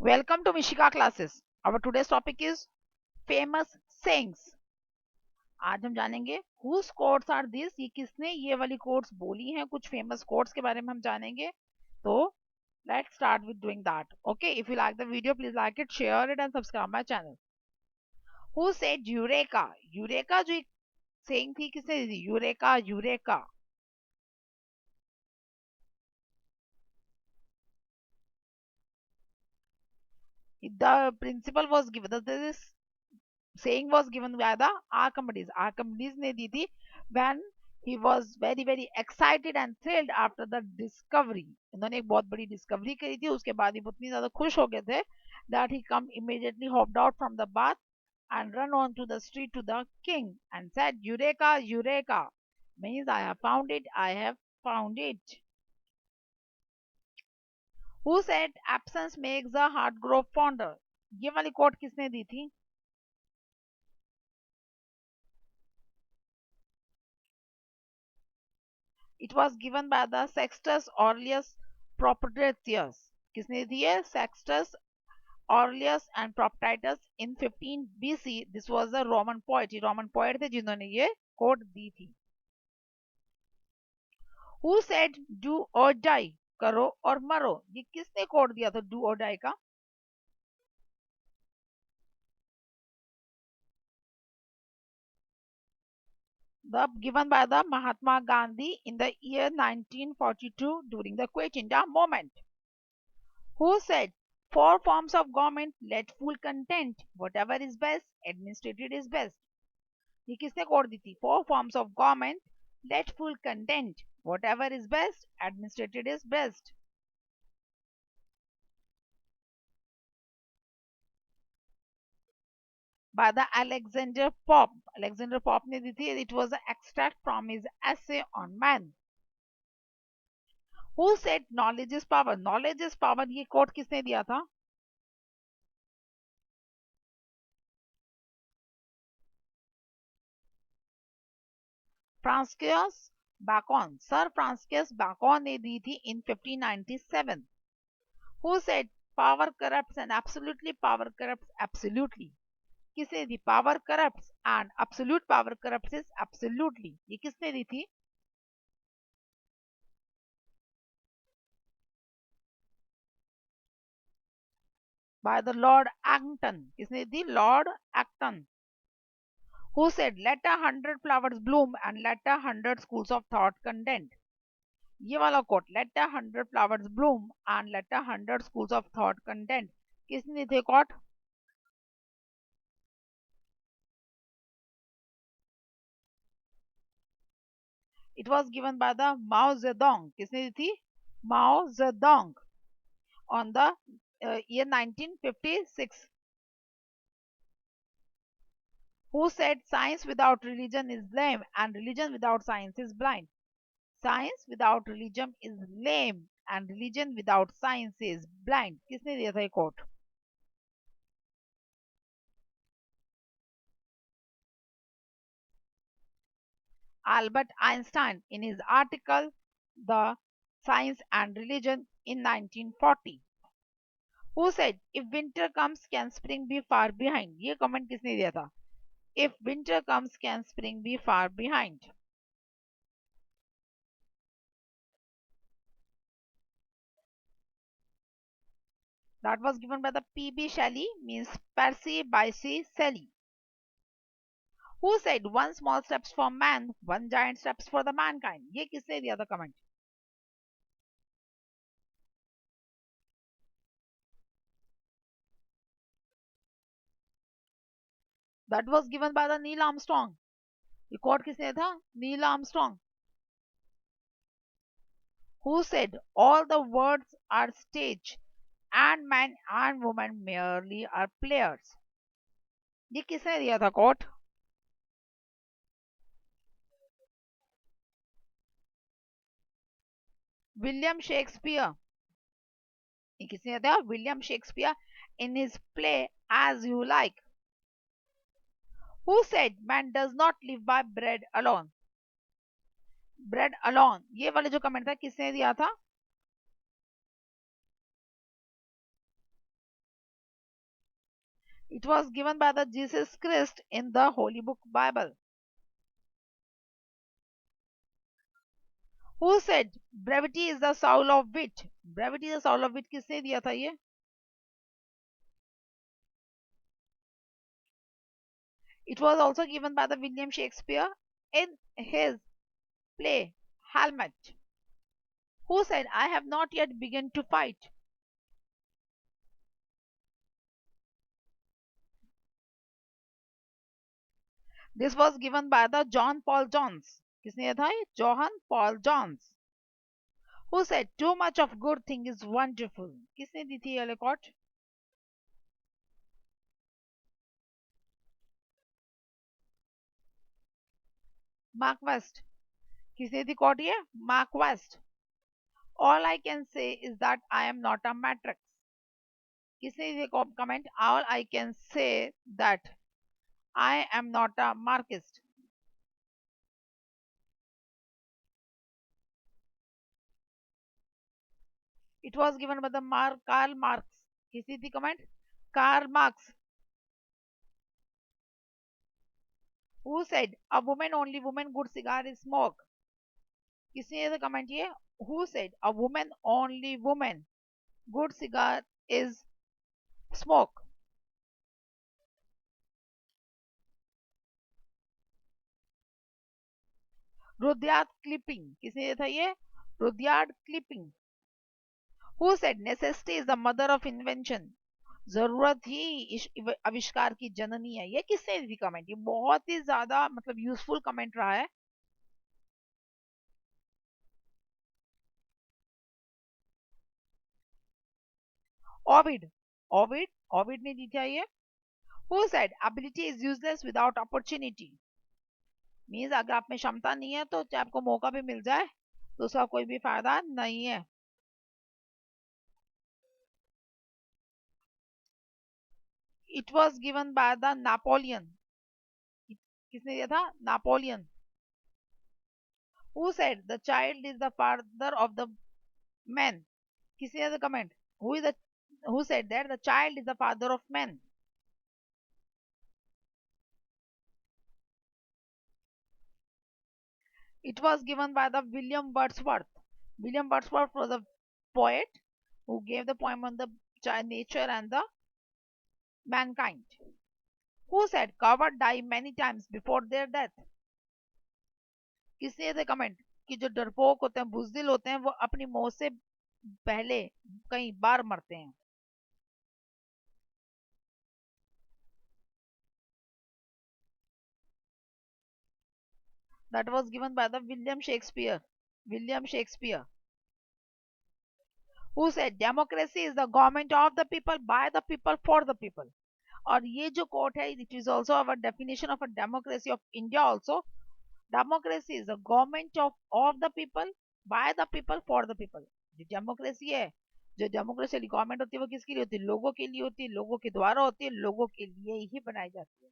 Welcome to Mishika classes. Our today's topic is famous sayings. आज हम जानेंगे whose quotes are these, ये किसने ये वाली quotes बोली हैं, कुछ famous quotes के बारे में हम जानेंगे. तो let's start with doing that. Okay, if you like the video, please like it, share it and subscribe my channel. Who said Eureka? Eureka जो एक saying थी, किसने दी थी? Eureka, Eureka. The principle was given. This saying was given by the Archimedes. Archimedes ने दी थी when he was very excited and thrilled after the discovery. इन्होंने एक बहुत बड़ी discovery करी थी, उसके बाद ही उतनी ज़्यादा खुश हो गए थे that he come immediately hopped out from the bath and run on to the street to the king and said, Eureka, Eureka, means I have found it, I have found it. Who said absence makes the heart grow fonder? ये वाली quote किसने दी थी? It was given by the Sextus Aurelius Propitius. किसने दी है? Sextus Aurelius and Propitius in 15 BC. This was a Roman poet. ये Roman poet थे जिन्होंने ये quote दी थी. Who said do or die? करो और मरो. ये किसने quote दिया था do or die का? The given by the Mahatma Gandhi in the year 1942 during the Quit India movement. Who said, four forms of government, let full content, whatever is best, administrated is best. ये किसने code दी थी? Four forms of government, let full content, whatever is best, administrated is best. By the Alexander Pope. Alexander Pope ने दी थी. It was an extract from his essay on man. Who said knowledge is power? Knowledge is power ये code किसने दिया था? Francois Bacon. Sir Francois Bacon ने दी थी in 1597. Who said power corrupts and absolutely power corrupts absolutely? किसने दी? Power corrupts and absolute power corrupts is absolutely. ये किसने दी थी? By the Lord Acton. किसने दी? Lord Acton. Who said let 100 flowers bloom and let 100 schools of thought contend? ये वाला coat let 100 flowers bloom and let 100 schools of thought contend. किसने थे coat? It was given by the Mao Zedong. किसने दी थी? Mao Zedong on the year 1956. Who said science without religion is lame and religion without science is blind? Science without religion is lame and religion without science is blind. किसने दिया था ये quote? Albert Einstein in his article The Science and Religion in 1940. Who said if winter comes can spring be far behind? ये comment किसने दिया था? If winter comes can spring be far behind? That was given by the P.B. Shelley, means Percy Bysshe Shelley. Who said one small steps for man, one giant steps for the mankind? ये किसने दिया था comment? That was given by the Neil Armstrong. ये quote किसने था? Neil Armstrong. Who said all the words are stage and man and woman merely are players? ये किसने दिया था quote? William Shakespeare. ये किसने दिया था? William Shakespeare in his play As You Like. Who said man does not live by bread alone? Bread alone. ये वाले जो कमेंट था किसने दिया था? It was given by the Jesus Christ in the Holy Book Bible. Who said brevity is the soul of wit? Brevity is the soul of wit किसने दिया था ये? It was also given by the William Shakespeare in his play Hamlet. Who said I have not yet begun to fight? This was given by the John Paul Jones. किसने दिया था ये? John Paul Jones. Who said too much of good thing is wonderful? किसने दी थी ये record? Mark West. किसने दी cot ये? Mark West. All I can say is that I am not a matrix. किसने दी comment? All I can say that I am not a Marxist. It was given by the Karl Marx. किसी दी comment? Karl Marx. Who said a woman only woman good cigar is smoke? किसने ये comment ये? Who said a woman only woman good cigar is smoke? रुdyard clipping. किसने ये था ये? रुdyard clipping. Who said necessity is the mother of invention? जरूरत ही आविष्कार की जननी है. ये किसने दी कमेंट? ये बहुत ही ज्यादा मतलब यूजफुल कमेंट रहा है. Ovid. Ovid ने दी थी ये. Who said ability is useless without opportunity? Means अगर आप में क्षमता नहीं है तो चाहे आपको मौका भी मिल जाए तो उसका कोई भी फायदा नहीं है. It was given by the Napoleon. किसने दिया था? Napoleon. Who said the child is the father of the man? किसने दिया था comment? Who said that the child is the father of man? It was given by the William Wordsworth. William Wordsworth was a poet who gave the poem on the nature and the mankind. Who said cowards die many times before their death? किसने ये comment कि जो डरपोक होते हैं बुजदिल होते हैं वो अपनी मौत से पहले कई बार मरते हैं. That was given by the William Shakespeare. William Shakespeare. Who said democracy is the government of the people by the people for the people? और ये जो कोट है it is also our definition of a democracy of India also. Democracy is the government of the people by the people for the people. जो democracy है जो democracy वाली government होती है वो किसके लिए होती है? लोगों के लिए होती है. लोगों के द्वारा होती है. लोगों के लिए ही बनाई जाती है.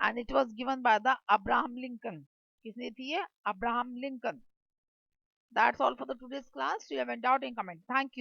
And it was given by the Abraham Lincoln. किसने थी ये? Abraham Lincoln. That's all for the today's class. Do you have any doubt in comment? Thank you.